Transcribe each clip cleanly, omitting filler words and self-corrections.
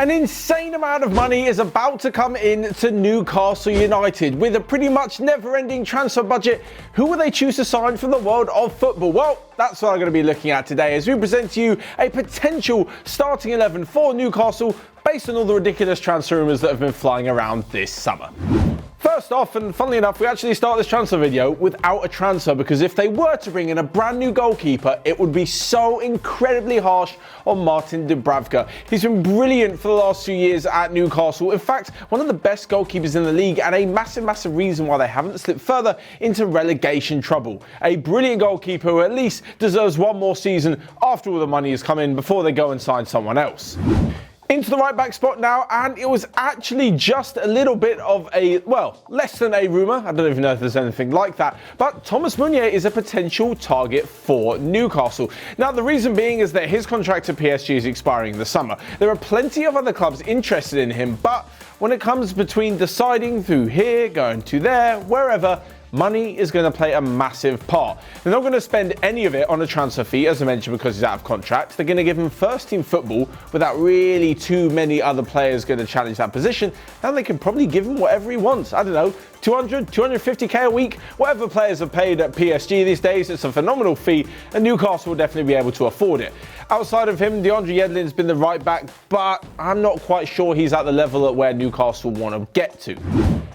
An insane amount of money is about to come in to Newcastle United. With a pretty much never-ending transfer budget, who will they choose to sign from the world of football? Well, that's what I'm going to be looking at today as we present to you a potential starting 11 for Newcastle based on all the ridiculous transfer rumours that have been flying around this summer. First off, and funnily enough, we actually start this transfer video without a transfer because if they were to bring in a brand new goalkeeper, it would be so incredibly harsh on Martin Dubravka. He's been brilliant for the last 2 years at Newcastle. In fact, one of the best goalkeepers in the league and a massive reason why they haven't slipped further into relegation trouble. A brilliant goalkeeper who at least deserves one more season after all the money has come in before they go and sign someone else. Into the right back spot now, and it was actually just a little bit of a, well, less than a rumour. I don't even know if there's anything like that, but Thomas Meunier is a potential target for Newcastle. Now, the reason being is that his contract to PSG is expiring this summer. There are plenty of other clubs interested in him, but when it comes between deciding through here, going to there, wherever, money is going to play a massive part. They're not going to spend any of it on a transfer fee, as I mentioned, because he's out of contract. They're going to give him first-team football without really too many other players going to challenge that position. And they can probably give him whatever he wants. I don't know, 200, 250k a week, whatever players are paid at PSG these days. It's a phenomenal fee, and Newcastle will definitely be able to afford it. Outside of him, DeAndre Yedlin's been the right back, but I'm not quite sure he's at the level at where Newcastle want to get to.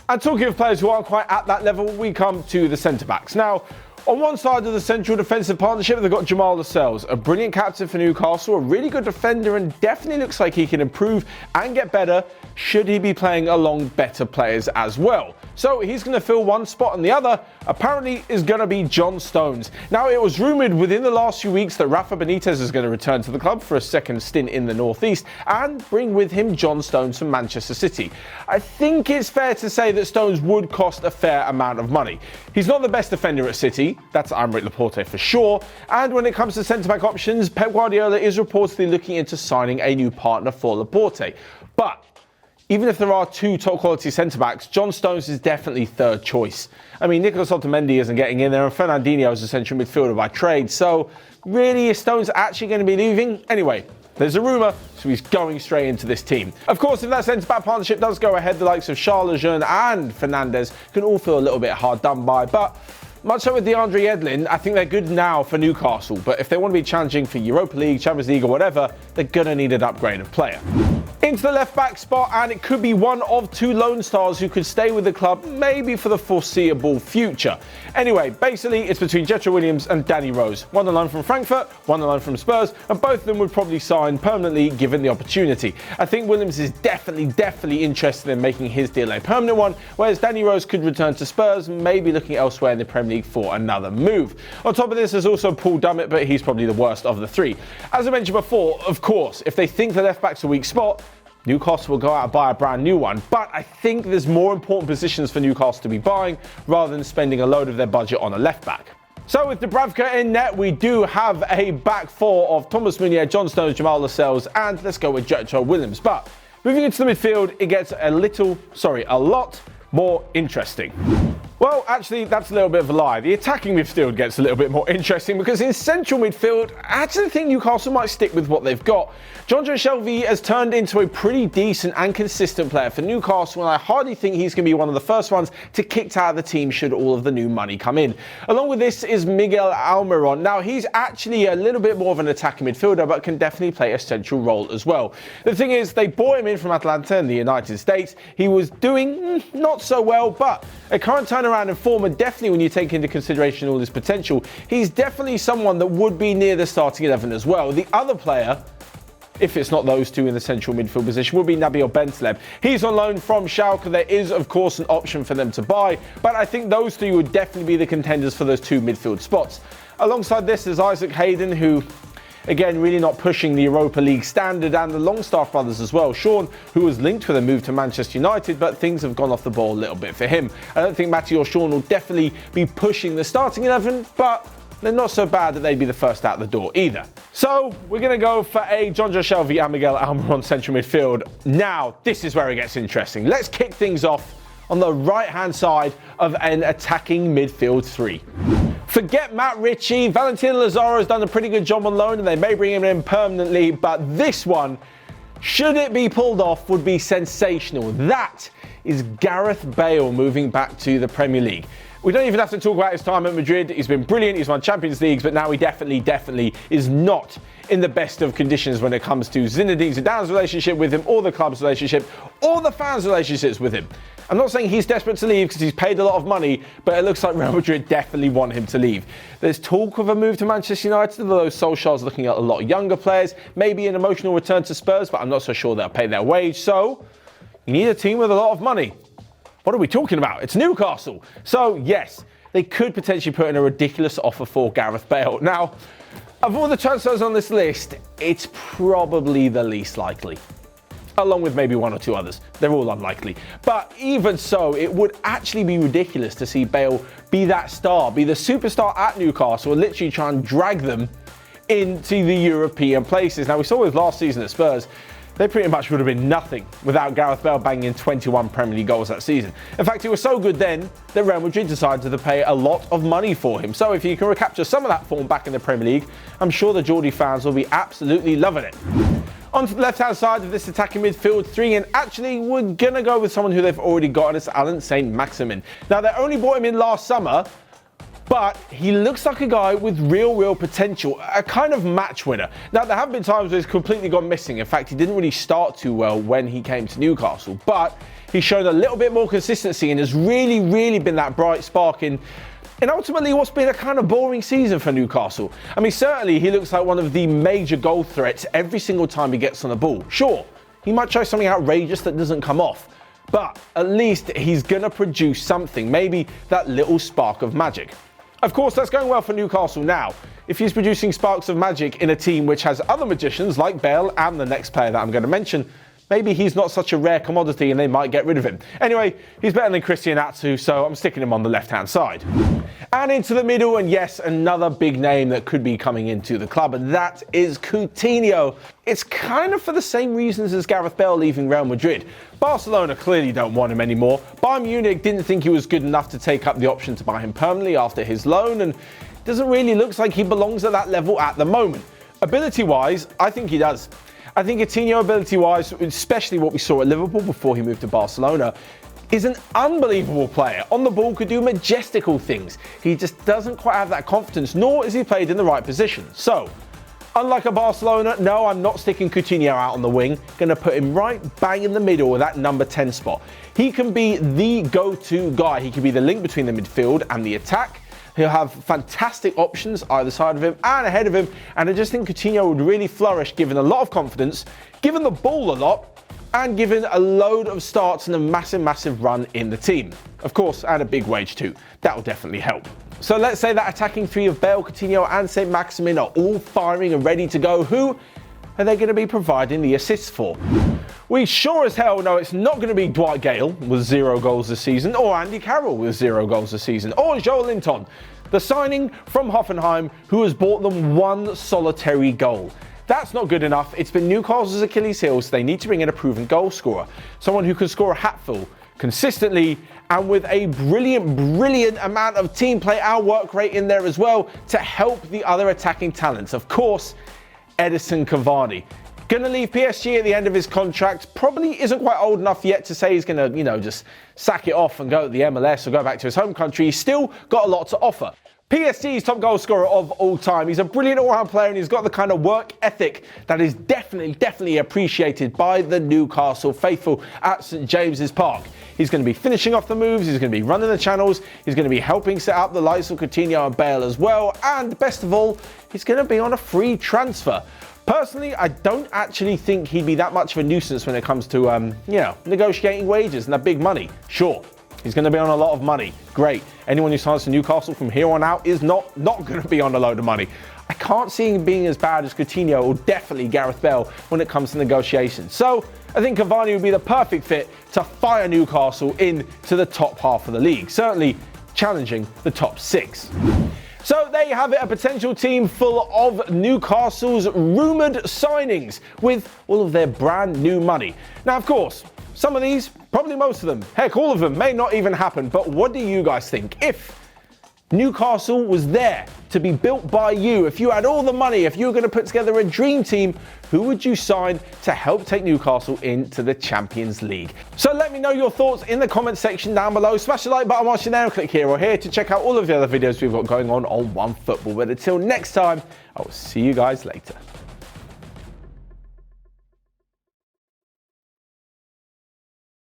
And talking of players who aren't quite at that level, we come to the centre-backs. Now, on one side of the central defensive partnership, they've got Jamal Lascelles, a brilliant captain for Newcastle, a really good defender, and definitely looks like he can improve and get better should he be playing along better players as well. So he's going to fill one spot, and the other apparently is going to be John Stones. Now, it was rumoured within the last few weeks that Rafa Benitez is going to return to the club for a second stint in the Northeast and bring with him John Stones from Manchester City. I think it's fair to say that Stones would cost a fair amount of money. He's not the best defender at City, that's Aymeric Laporte for sure, and when it comes to centre-back options, Pep Guardiola is reportedly looking into signing a new partner for Laporte. But even if there are two top-quality centre-backs, John Stones is definitely third choice. I mean, Nicolas Otamendi isn't getting in there, and Fernandinho is a central midfielder by trade, so really, is Stones actually going to be leaving? Anyway, there's a rumour, so he's going straight into this team. Of course, if that centre-back partnership does go ahead, the likes of Charles Lejeune and Fernandes can all feel a little bit hard done by, but much like with DeAndre Yedlin, I think they're good now for Newcastle, but if they want to be challenging for Europa League, Champions League or whatever, they're going to need an upgraded player. Into the left-back spot, and it could be one of two Lone Stars who could stay with the club maybe for the foreseeable future. Anyway, basically, it's between Jetro Williams and Danny Rose. One on loan from Frankfurt, one on loan from Spurs, and both of them would probably sign permanently given the opportunity. I think Williams is definitely interested in making his deal a permanent one, whereas Danny Rose could return to Spurs, maybe looking elsewhere in the Premier League for another move. On top of this, there's also Paul Dummett, but he's probably the worst of the three. As I mentioned before, of course, if they think the left-back's a weak spot, Newcastle will go out and buy a brand new one, but I think there's more important positions for Newcastle to be buying rather than spending a load of their budget on a left-back. So with Dubravka in net, we do have a back four of Thomas Meunier, John Stones, Jamal Lascelles, and let's go with Jetro Williams. But moving into the midfield, it gets a lot more interesting. Well, actually, that's a little bit of a lie. The attacking midfield gets a little bit more interesting because in central midfield, I actually think Newcastle might stick with what they've got. Jonjo Shelvey has turned into a pretty decent and consistent player for Newcastle, and I hardly think he's going to be one of the first ones to kick out of the team should all of the new money come in. Along with this is Miguel Almiron. Now, he's actually a little bit more of an attacking midfielder, but can definitely play a central role as well. The thing is, they bought him in from Atlanta in the United States. He was doing not so well, but a current turnaround in form, and definitely when you take into consideration all his potential, he's definitely someone that would be near the starting 11 as well. The other player, if it's not those two in the central midfield position, would be Nabil Bentaleb. He's on loan from Schalke. There is, of course, an option for them to buy, but I think those three would definitely be the contenders for those two midfield spots. Alongside this is Isaac Hayden, who, again, really not pushing the Europa League standard, and the Longstaff brothers as well. Sean, who was linked with a move to Manchester United, but things have gone off the ball a little bit for him. I don't think Matty or Sean will definitely be pushing the starting 11, but they're not so bad that they'd be the first out the door either. So we're going to go for a Jonjo Shelvey and Miguel Almiron central midfield. Now, this is where it gets interesting. Let's kick things off on the right-hand side of an attacking midfield three. Forget Matt Ritchie. Valentino Lazaro has done a pretty good job on loan, and they may bring him in permanently, but this one should it be pulled off, would be sensational. That is Gareth Bale moving back to the Premier League. We don't even have to talk about his time at Madrid. He's been brilliant. He's won Champions Leagues, but now he definitely is not in the best of conditions when it comes to Zinedine Zidane's relationship with him, or the club's relationship, or the fans' relationships with him. I'm not saying he's desperate to leave because he's paid a lot of money, but it looks like Real Madrid definitely want him to leave. There's talk of a move to Manchester United, although Solskjaer's looking at a lot of younger players, maybe an emotional return to Spurs, but I'm not so sure they'll pay their wage. So you need a team with a lot of money. What are we talking about? It's Newcastle. So yes, they could potentially put in a ridiculous offer for Gareth Bale. Now, of all the transfers on this list, it's probably the least likely, along with maybe one or two others. They're all unlikely. But even so, it would actually be ridiculous to see Bale be that star, be the superstar at Newcastle, and literally try and drag them into the European places. Now, we saw with last season at Spurs, they pretty much would have been nothing without Gareth Bale banging in 21 Premier League goals that season. In fact, he was so good then that Real Madrid decided to pay a lot of money for him. So if you can recapture some of that form back in the Premier League, I'm sure the Geordie fans will be absolutely loving it. On to the left-hand side of this attacking midfield three, and actually we're going to go with someone who they've already got, and it's StMaximin. Now, they only bought him in last summer, but he looks like a guy with real potential, a kind of match winner. Now, there have been times where he's completely gone missing. In fact, he didn't really start too well when he came to Newcastle, but he's shown a little bit more consistency and has really been that bright spark in ultimately what's been a kind of boring season for Newcastle. I mean, certainly he looks like one of the major goal threats every single time he gets on the ball. Sure, he might try something outrageous that doesn't come off, but at least he's going to produce something, maybe that little spark of magic. Of course, that's going well for Newcastle now. If he's producing sparks of magic in a team which has other magicians like Bale and the next player that I'm going to mention, maybe he's not such a rare commodity and they might get rid of him. Anyway, he's better than Christian Atsu, so I'm sticking him on the left-hand side. And into the middle, and yes, another big name that could be coming into the club, and that is Coutinho. It's kind of for the same reasons as Gareth Bale leaving Real Madrid. Barcelona clearly don't want him anymore. Bayern Munich didn't think he was good enough to take up the option to buy him permanently after his loan, and it doesn't really look like he belongs at that level at the moment. Ability-wise, I think he does. I think Coutinho, ability-wise, especially what we saw at Liverpool before he moved to Barcelona, is an unbelievable player. On the ball, could do majestical things. He just doesn't quite have that confidence, nor is he played in the right position. So, unlike a Barcelona, no, I'm not sticking Coutinho out on the wing. Going to put him right bang in the middle of that number 10 spot. He can be the go-to guy. He can be the link between the midfield and the attack. He'll have fantastic options either side of him and ahead of him, and I just think Coutinho would really flourish given a lot of confidence, given the ball a lot, and given a load of starts and a massive run in the team. Of course, and a big wage too. That will definitely help. So let's say that attacking three of Bale, Coutinho and StMaximin are all firing and ready to go. Who are they going to be providing the assists for? We sure as hell know it's not going to be Dwight Gale with 0 goals this season, or Andy Carroll with 0 goals this season, or Joel Linton, the signing from Hoffenheim who has bought them 1 solitary goal. That's not good enough. It's been Newcastle's Achilles heel, so they need to bring in a proven goal scorer. Someone who can score a hatful consistently and with a brilliant amount of team play and work rate in there as well to help the other attacking talents. Of course, Edinson Cavani. Gonna leave PSG at the end of his contract. Probably isn't quite old enough yet to say he's gonna, just sack it off and go to the MLS or go back to his home country. He's still got a lot to offer. PSG's top goal scorer of all time. He's a brilliant all-round player and he's got the kind of work ethic that is definitely appreciated by the Newcastle faithful at St James's Park. He's going to be finishing off the moves, he's going to be running the channels, he's going to be helping set up the likes of Coutinho and Bale as well, and best of all, he's going to be on a free transfer. Personally, I don't actually think he'd be that much of a nuisance when it comes to, negotiating wages and that big money. Sure, he's going to be on a lot of money. Great. Anyone who signs for Newcastle from here on out is not going to be on a load of money. I can't see him being as bad as Coutinho or definitely Gareth Bale when it comes to negotiations. So I think Cavani would be the perfect fit to fire Newcastle into the top half of the league, certainly challenging the top 6. So there you have it, a potential team full of Newcastle's rumoured signings with all of their brand new money. Now, of course, some of these, probably most of them, heck, all of them may not even happen. But what do you guys think? If Newcastle was there to be built by you. If you had all the money, if you were going to put together a dream team, who would you sign to help take Newcastle into the Champions League? So let me know your thoughts in the comment section down below. Smash the like button whilst you're there, click here or here to check out all of the other videos we've got going on OneFootball. But until next time, I will see you guys later.